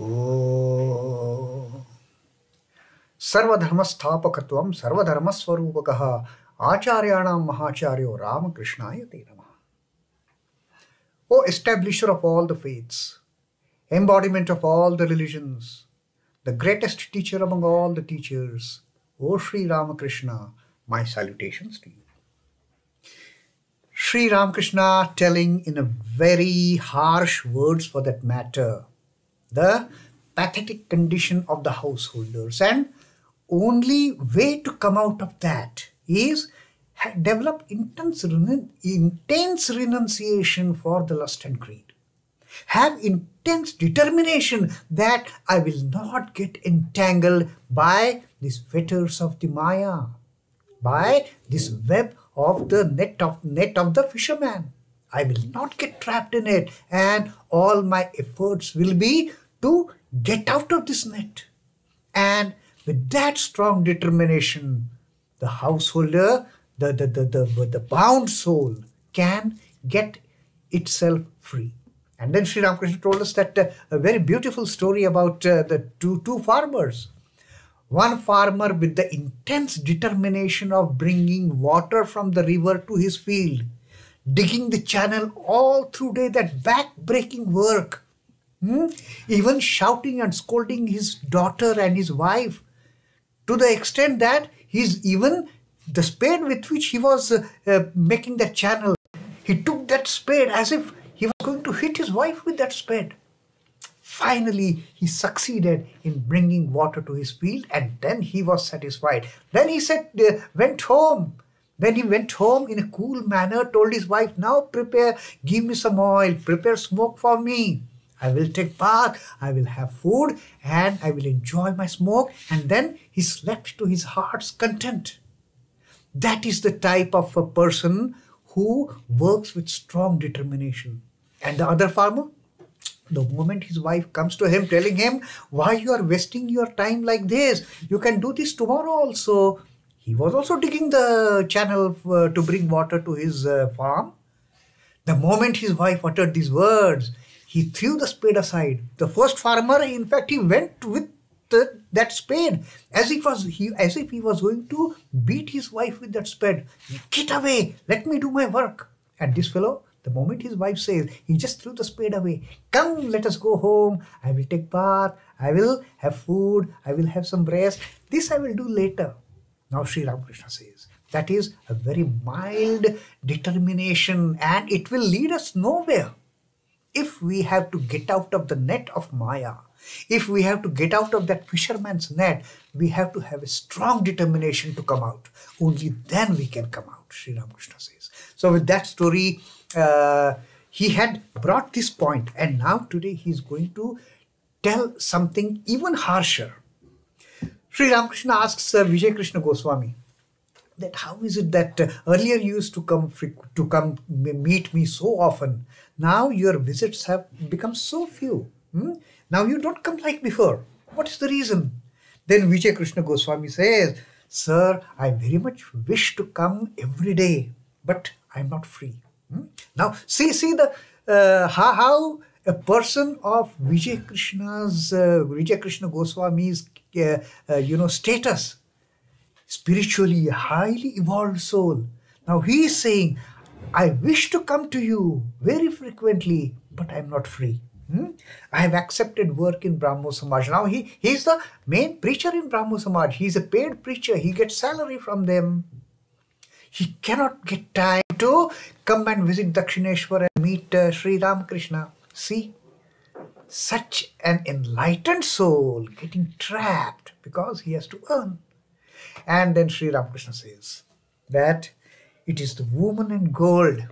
Oh. Sarvadharmastapakatvam sarvadharmaswarupakaha acharyanam mahacharyo Ramakrishnaya te namaha. O establisher of all the faiths, embodiment of all the religions, the greatest teacher among all the teachers, O Sri Ramakrishna, my salutations to you. Sri Ramakrishna telling in a very harsh words for that matter, the pathetic condition of the householders, and only way to come out of that is develop intense renunciation for the lust and greed. Have intense determination that I will not get entangled by these fetters of the Maya, by this web of the net of the fisherman. I will not get trapped in it, and all my efforts will be to get out of this net. And with that strong determination, the householder, the bound soul can get itself free. And then Sri Ramakrishna told us that a very beautiful story about the two farmers. One farmer with the intense determination of bringing water from the river to his field, digging the channel all through day, that back-breaking work, even shouting and scolding his daughter and his wife, to the extent that even the spade with which he was making that channel, he took that spade as if he was going to hit his wife with that spade. Finally, he succeeded in bringing water to his field, and then he was satisfied. Then he went home. Then he went home in a cool manner, told his wife, now give me some oil, prepare smoke for me. I will take bath, I will have food, and I will enjoy my smoke. And then he slept to his heart's content. That is the type of a person who works with strong determination. And the other farmer, the moment his wife comes to him telling him, why you are wasting your time like this? You can do this tomorrow also. He was also digging the channel to bring water to his farm. The moment his wife uttered these words, he threw the spade aside. The first farmer, in fact, he went with that spade as if he was going to beat his wife with that spade. Get away, let me do my work. And this fellow, the moment his wife says, he just threw the spade away. Come, let us go home. I will take bath. I will have food. I will have some rest. This I will do later. Now Sri Ramakrishna says, that is a very mild determination, and it will lead us nowhere. If we have to get out of the net of Maya, if we have to get out of that fisherman's net, we have to have a strong determination to come out. Only then we can come out, Sri Ramakrishna says. So with that story, he had brought this point, and now today he is going to tell something even harsher. Sri Ramakrishna asks Vijay Krishna Goswami that how is it that earlier you used to come meet me so often. Now your visits have become so few. Now you don't come like before. What is the reason? Then Vijay Krishna Goswami says, sir, I very much wish to come every day, but I'm not free. Now see the how a person of Vijay Krishna Goswami's status, spiritually highly evolved soul. Now he is saying, I wish to come to you very frequently, but I'm not free. I have accepted work in Brahmo Samaj. Now he's the main preacher in Brahmo Samaj. He's a paid preacher. He gets salary from them. He cannot get time to come and visit Dakshineshwar and meet Sri Ramakrishna. See, such an enlightened soul getting trapped because he has to earn. And then Sri Ramakrishna says that it is the woman in gold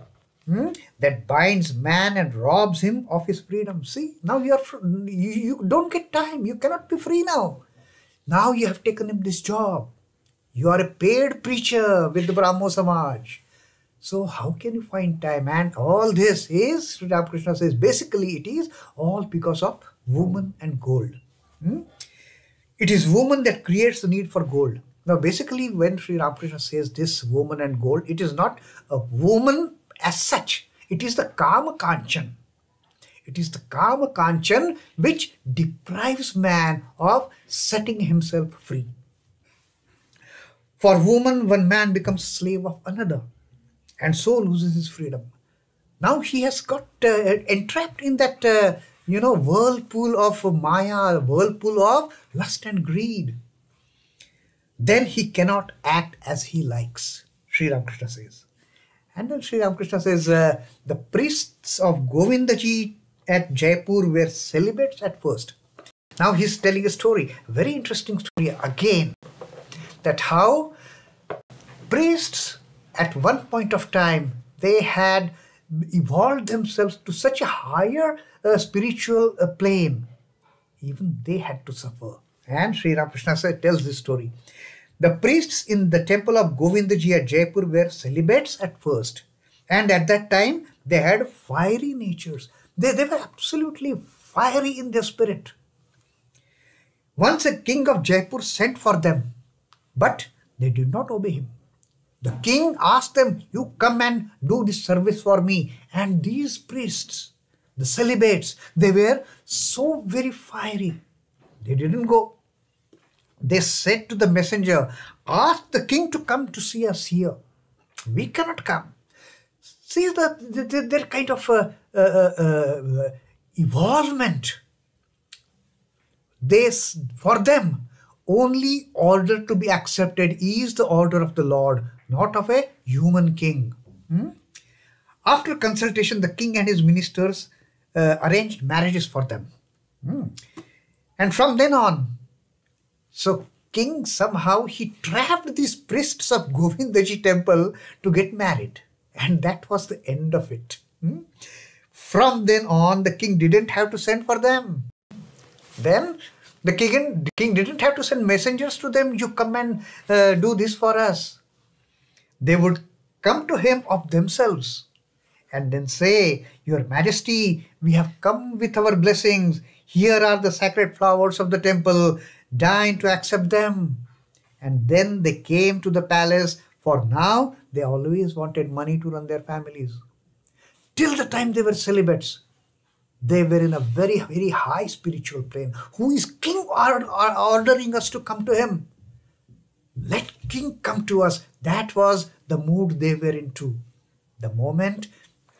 that binds man and robs him of his freedom. See, now you don't get time. You cannot be free now. Now you have taken him this job. You are a paid preacher with the Brahmo Samaj. So how can you find time? And all this is, Sri Ramakrishna says, basically it is all because of woman and gold. It is woman that creates the need for gold. Now basically when Sri Ramakrishna says this woman and gold, it is not a woman as such. It is the Kama Kanchan. It is the Kama Kanchan which deprives man of setting himself free. For woman, one man becomes slave of another and so loses his freedom. Now he has got entrapped in that, whirlpool of Maya, whirlpool of lust and greed. Then he cannot act as he likes, Sri Ramakrishna says. And then Sri Ramakrishna says, the priests of Govindaji at Jaipur were celibates at first. Now he's telling a story, very interesting story again, that how priests at one point of time, they had evolved themselves to such a higher spiritual plane. Even they had to suffer. And Sri Ramakrishna tells this story. The priests in the temple of Govindaji at Jaipur were celibates at first. And at that time, they had fiery natures. They were absolutely fiery in their spirit. Once a king of Jaipur sent for them, but they did not obey him. The king asked them, you come and do this service for me. And these priests, the celibates, they were so very fiery. They didn't go. They said to the messenger, ask the king to come to see us here. We cannot come. See their kind of evolvement. For them, only order to be accepted is the order of the Lord, not of a human king. After consultation, the king and his ministers arranged marriages for them. And from then on, so king somehow he trapped these priests of Govindaji temple to get married. And that was the end of it. From then on, the king didn't have to send for them. Then the king didn't have to send messengers to them, you come and do this for us. They would come to him of themselves and then say, Your Majesty, we have come with our blessings. Here are the sacred flowers of the temple. Deign to accept them. And then they came to the palace, for now they always wanted money to run their families. Till the time they were celibates, they were in a very, very high spiritual plane. Who is king ordering us to come to him? Let king come to us. That was the mood they were into. The moment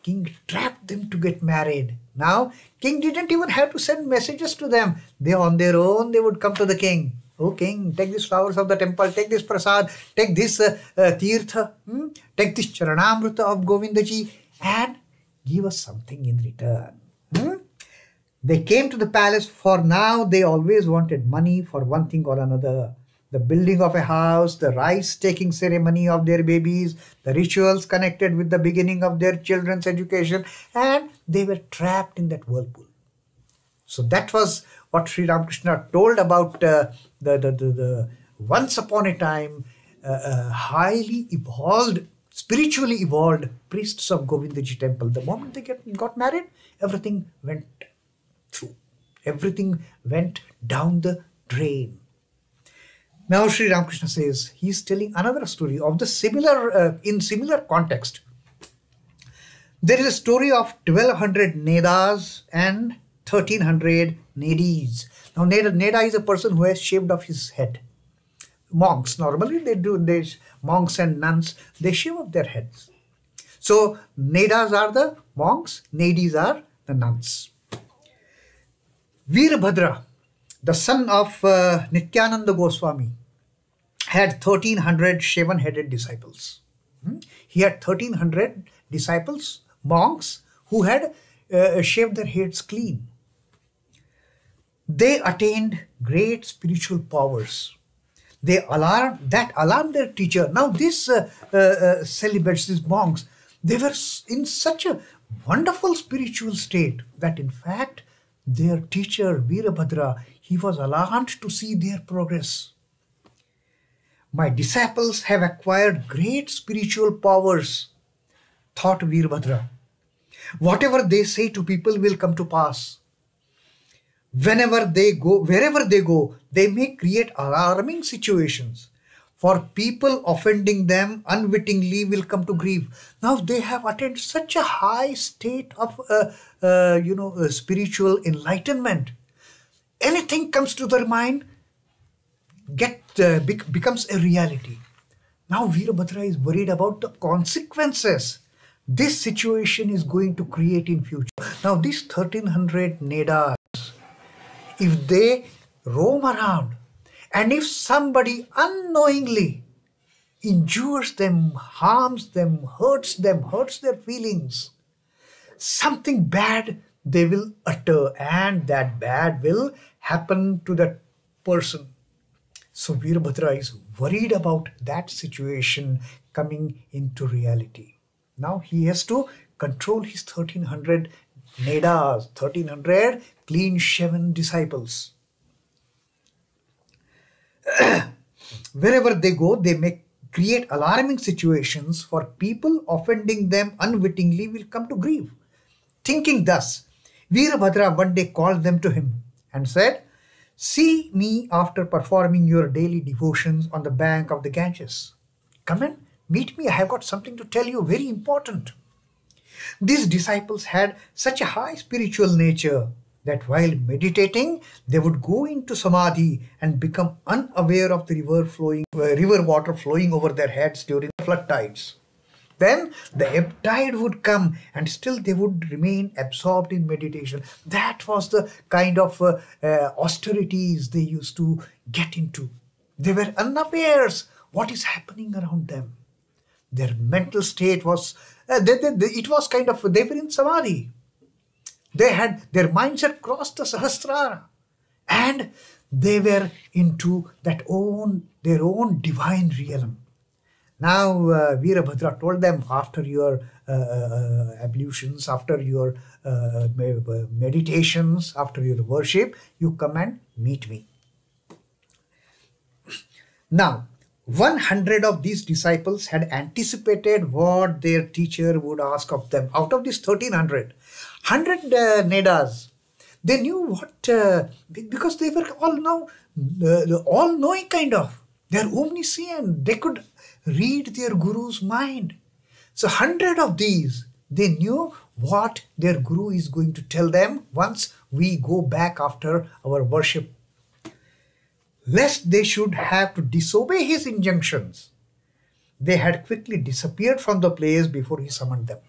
king trapped them to get married. Now, king didn't even have to send messages to them. They on their own, they would come to the king. Oh king, take these flowers of the temple, take this prasad, take this tirtha, take this charanamrita of Govindaji and give us something in return. They came to the palace, for now they always wanted money for one thing or another. The building of a house, the rice-taking ceremony of their babies, the rituals connected with the beginning of their children's education, and they were trapped in that whirlpool. So that was what Sri Ramakrishna told about the once upon a time highly evolved, spiritually evolved priests of Govindaji temple. The moment they got married, everything went through. Everything went down the drain. Now Sri Ramakrishna says, he is telling another story of the similar, in similar context. There is a story of 1200 Nedas and 1300 Nedis. Now Neda is a person who has shaved off his head. Monks, normally monks and nuns, they shave off their heads. So Nedas are the monks, Nedis are the nuns. Veerbhadra, the son of Nityananda Goswami, had 1300 shaven-headed disciples. He had 1300 disciples, monks, who had shaved their heads clean. They attained great spiritual powers. They alarmed their teacher. Now these celibates, these monks, they were in such a wonderful spiritual state that in fact their teacher Veerbhadra, he was alarmed to see their progress. My disciples have acquired great spiritual powers, thought Veerbhadra. Whatever they say to people will come to pass. Whenever they go, wherever they go, they may create alarming situations. for people offending them unwittingly will come to grief. Now they have attained such a high state of spiritual enlightenment. Anything comes to their mind becomes a reality. Now Veerabhadra is worried about the consequences this situation is going to create in future. Now these 1300 Nedas, if they roam around and if somebody unknowingly injures them, harms them, hurts their feelings, something bad they will utter, and that bad will happen to that person. So Veerabhadra is worried about that situation coming into reality. Now he has to control his 1300 Nedas, 1300 clean-shaven disciples. Wherever they go, they may create alarming situations, for people offending them unwittingly will come to grief. Thinking thus, Veerabhadra one day called them to him and said, "See me after performing your daily devotions on the bank of the Ganges. Come and meet me. I have got something to tell you, very important." These disciples had such a high spiritual nature that while meditating, they would go into samadhi and become unaware of the river water flowing over their heads during the flood tides. Then the ebb tide would come and still they would remain absorbed in meditation. That was the kind of austerities they used to get into. They were unawares what is happening around them. Their mental state was, it was kind of, they were in samadhi. Their minds had crossed the Sahasrara and they were into their own divine realm. Now Veerabhadra told them, after your ablutions, after your meditations, after your worship, you come and meet me. Now 100 of these disciples had anticipated what their teacher would ask of them. Out of these 1300, 100 Nedas, they knew what, because they were all now all-knowing kind of. They are omniscient. They could read their guru's mind. So 100 of these, they knew what their guru is going to tell them once we go back after our worship. Lest they should have to disobey his injunctions, they had quickly disappeared from the place before he summoned them.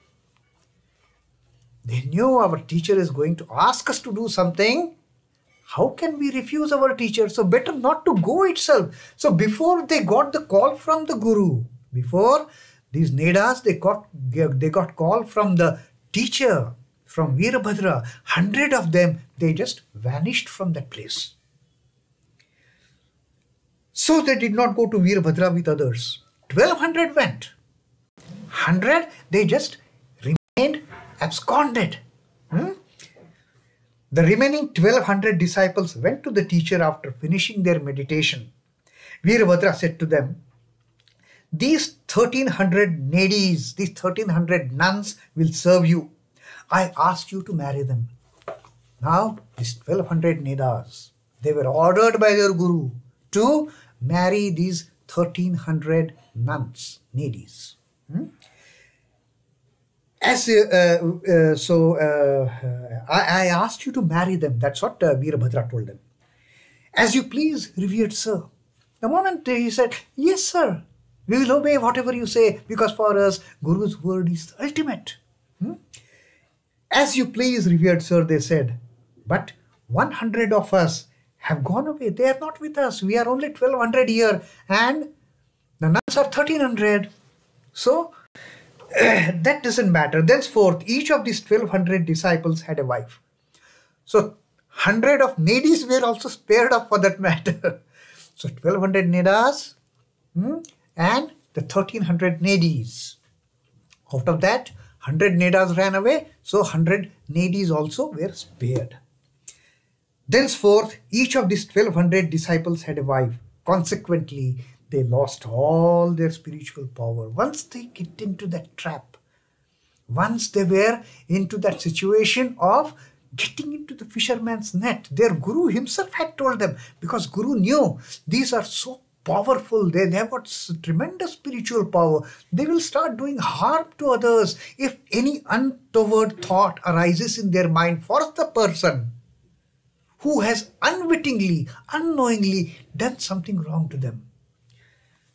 They knew our teacher is going to ask us to do something. How can we refuse our teacher? So better not to go itself. So before they got the call from the guru, before these Nedas, they got call from the teacher, from Veerabhadra. 100 of them, they just vanished from that place. So they did not go to Veerabhadra with others. 1200 went. 100, they just remained absconded. The remaining 1200 disciples went to the teacher after finishing their meditation. Veerabhadra said to them, "These 1300 nadis, these 1300 nuns will serve you. I asked you to marry them." Now, these 1200 Nedas, they were ordered by their guru to marry these 1300 nuns, nadis. I asked you to marry them. That's what Veerabhadra told them. "As you please, revered sir." The moment he said, "Yes, sir, we will obey whatever you say, because for us, Guru's word is ultimate." "As you please, revered sir," they said. "But 100 of us have gone away. They are not with us. We are only 1200 here and the nuns are 1300. So that doesn't matter. Thenceforth, each of these 1200 disciples had a wife." So 100 of nadis were also spared up for that matter. So 1200 Nedas and the 1300 nadis. Out of that, 100 Nedas ran away. So 100 nadis also were spared. Thenceforth, each of these 1200 disciples had a wife. Consequently, they lost all their spiritual power. Once they get into that trap, once they were into that situation of getting into the fisherman's net, their guru himself had told them, because guru knew these are so powerful. They have got tremendous spiritual power. They will start doing harm to others if any untoward thought arises in their mind for the person who has unwittingly, unknowingly done something wrong to them.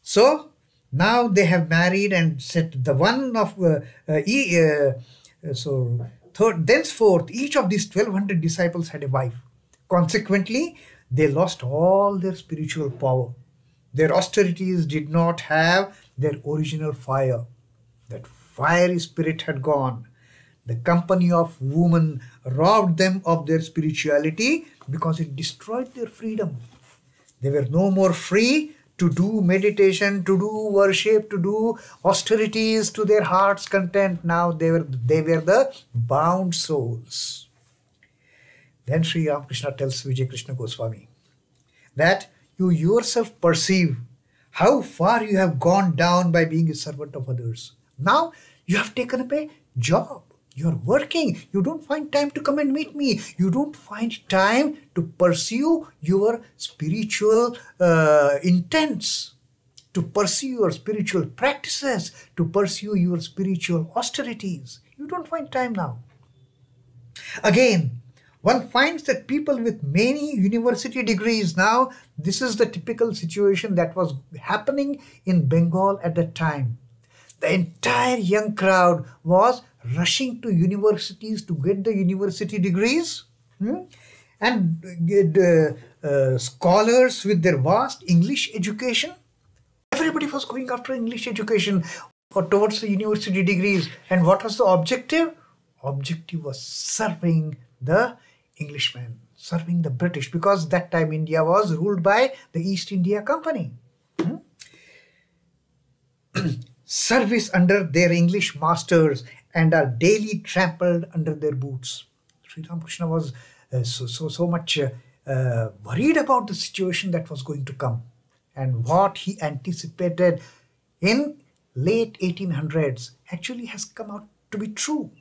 So now they have married and set the one of thenceforth each of these 1200 disciples had a wife. Consequently, they lost all their spiritual power. Their austerities did not have their original fire. That fiery spirit had gone. The company of women robbed them of their spirituality because it destroyed their freedom. They were no more free to do meditation, to do worship, to do austerities to their heart's content. Now they were the bound souls. Then Sri Ramakrishna tells Vijay Krishna Goswami that you yourself perceive how far you have gone down by being a servant of others. Now you have taken up a job. You are working. You don't find time to come and meet me. You don't find time to pursue your spiritual intents, to pursue your spiritual practices, to pursue your spiritual austerities. You don't find time now. Again, one finds that people with many university degrees now, this is the typical situation that was happening in Bengal at that time. The entire young crowd was rushing to universities to get the university degrees, and scholars with their vast English education. Everybody was going after English education or towards the university degrees. And what was the objective? Objective was serving the Englishmen, serving the British, because that time India was ruled by the East India Company. Service under their English masters and are daily trampled under their boots. Sri Ramakrishna was so much worried about the situation that was going to come, and what he anticipated in late 1800s actually has come out to be true.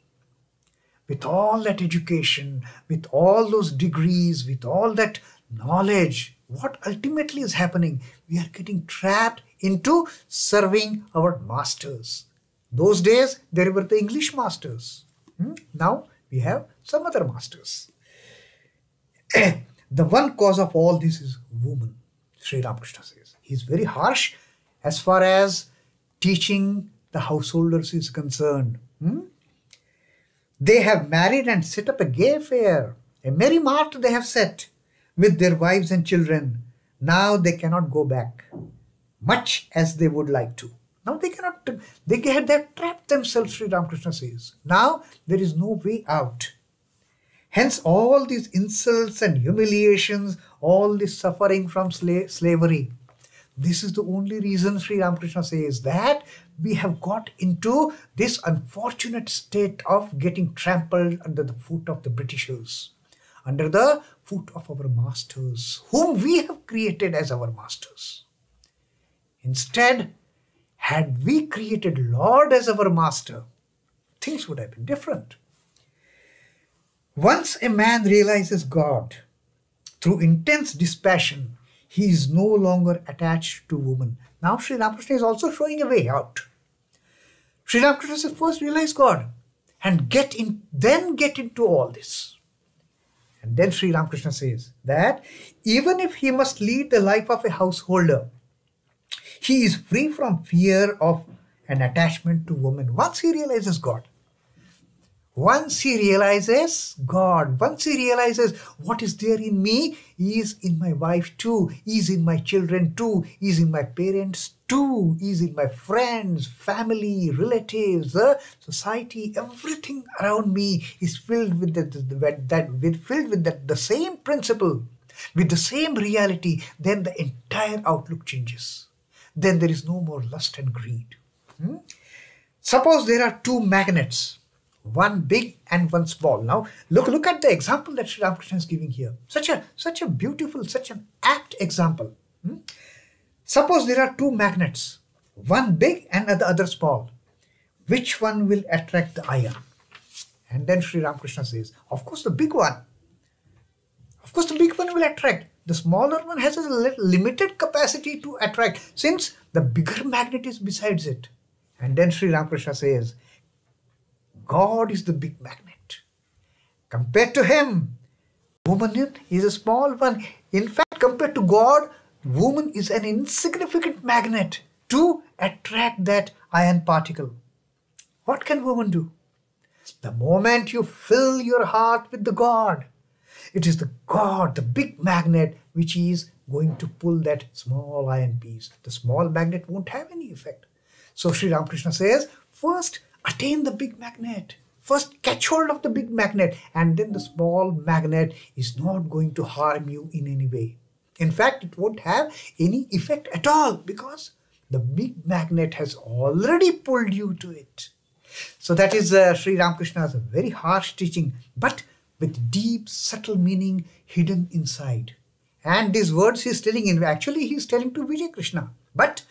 With all that education, with all those degrees, with all that knowledge, what ultimately is happening? We are getting trapped into serving our masters. Those days, there were the English masters. Now, we have some other masters. The one cause of all this is woman, Sri Ramakrishna says. He is very harsh as far as teaching the householders is concerned. They have married and set up a gay fair. A merry mart they have set with their wives and children. Now they cannot go back, much as they would like to. Now they cannot, they have trapped themselves, Sri Ramakrishna says. Now there is no way out. Hence all these insults and humiliations, all this suffering from slavery. This is the only reason, Sri Ramakrishna says, that we have got into this unfortunate state of getting trampled under the foot of the Britishers, under the foot of our masters, whom we have created as our masters. Instead, had we created Lord as our master, things would have been different. Once a man realizes God through intense dispassion, he is no longer attached to woman. Now Sri Ramakrishna is also showing a way out. Sri Ramakrishna says, first realize God and then get into all this. And then Sri Ramakrishna says that even if he must lead the life of a householder, he is free from fear of an attachment to woman once he realizes God. Once he realizes God, once he realizes what is there in me is in my wife too, is in my children too, is in my parents too, is in my friends, family, relatives, society, everything around me is filled with the same principle, with the same reality. Then the entire outlook changes. Then there is no more lust and greed. Suppose there are two magnets, one big and one small. Now look at the example that Sri Ramakrishna is giving here. Such a beautiful, such an apt example. Suppose there are two magnets, one big and the other small. Which one will attract the iron? And then Sri Ramakrishna says, of course the big one. Of course the big one will attract. the smaller one has a limited capacity to attract, since the bigger magnet is besides it. And then Sri Ramakrishna says, God is the big magnet. Compared to him, woman is a small one. In fact, compared to God, woman is an insignificant magnet to attract that iron particle. What can woman do? The moment you fill your heart with the God, it is the God, the big magnet, which is going to pull that small iron piece. The small magnet won't have any effect. So Sri Ramakrishna says, first attain the big magnet. First catch hold of the big magnet, and then the small magnet is not going to harm you in any way. In fact, it won't have any effect at all, because the big magnet has already pulled you to it. So that is Sri Ramakrishna's very harsh teaching, but with deep, subtle meaning hidden inside. And these words he's telling, actually he's telling to Vijay Krishna. But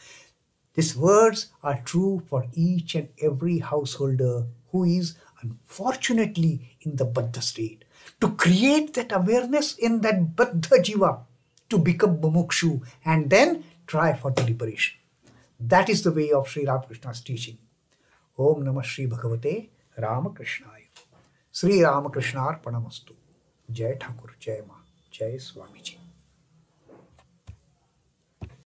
these words are true for each and every householder who is unfortunately in the Baddha state. To create that awareness in that Baddha Jiva, to become Mumukshu and then try for the liberation. That is the way of Sri Ramakrishna's teaching. Om Namah Shri Bhagavate Ramakrishnaya. Sri Ramakrishna Arpanamastu. Jai Thakur, Jai Ma, Jai Swamiji.